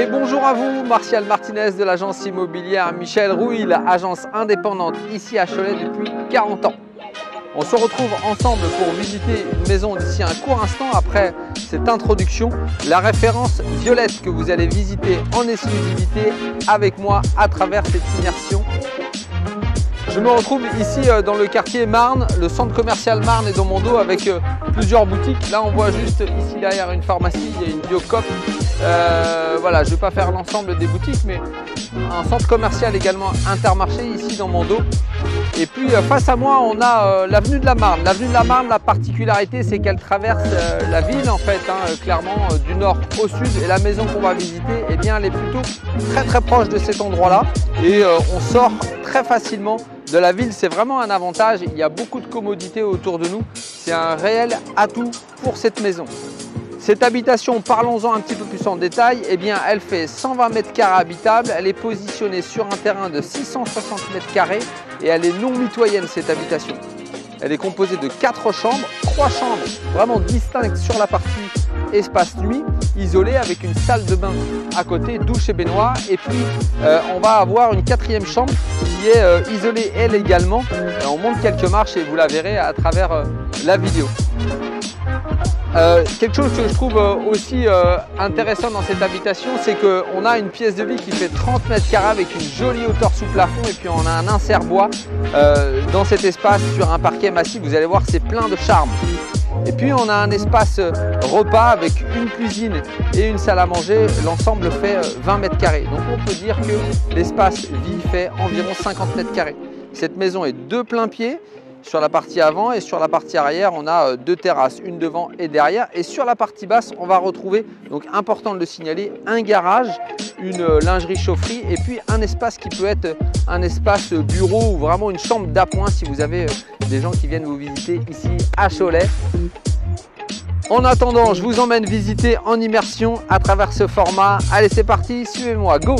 Et bonjour à vous, Martial Martinez de l'agence immobilière Michel Rouil, agence indépendante ici à Cholet depuis 40 ans. On se retrouve ensemble pour visiter une maison d'ici un court instant après cette introduction. La référence violette que vous allez visiter en exclusivité avec moi à travers cette immersion. Je me retrouve ici dans le quartier Marne, le centre commercial Marne est dans mon dos avec plusieurs boutiques. Là on voit juste ici derrière une pharmacie, il y a une Biocop. Voilà, je ne vais pas faire l'ensemble des boutiques, mais un centre commercial également Intermarché ici dans mon dos. Et puis face à moi on a l'avenue de la Marne. L'avenue de la Marne, la particularité c'est qu'elle traverse la ville en fait, clairement du nord au sud. Et la maison qu'on va visiter, eh bien, elle est plutôt très proche de cet endroit là. Et on sort très facilement de la ville, c'est vraiment un avantage. Il y a beaucoup de commodités autour de nous. C'est un réel atout pour cette maison. Cette habitation, parlons-en un petit peu plus en détail, eh bien, elle fait 120 mètres carrés habitables, elle est positionnée sur un terrain de 660 mètres carrés et elle est non mitoyenne cette habitation. Elle est composée de 4 chambres, 3 chambres vraiment distinctes sur la partie espace nuit, isolée avec une salle de bain à côté, douche et baignoire. Et puis on va avoir une 4e chambre qui est isolée elle également. On monte quelques marches et vous la verrez à travers la vidéo. Quelque chose que je trouve aussi intéressant dans cette habitation, c'est qu'on a une pièce de vie qui fait 30 mètres carrés avec une jolie hauteur sous plafond et puis on a un insert bois dans cet espace sur un parquet massif. Vous allez voir, c'est plein de charme. Et puis on a un espace repas avec une cuisine et une salle à manger. L'ensemble fait 20 mètres carrés. Donc on peut dire que l'espace vie fait environ 50 mètres carrés. Cette maison est de plein pied. Sur la partie avant et sur la partie arrière, on a 2 terrasses, une devant et derrière. Et sur la partie basse, on va retrouver, donc important de le signaler, un garage, une lingerie chaufferie et puis un espace qui peut être un espace bureau ou vraiment une chambre d'appoint si vous avez des gens qui viennent vous visiter ici à Cholet. En attendant, je vous emmène visiter en immersion à travers ce format. Allez, c'est parti, suivez-moi, go!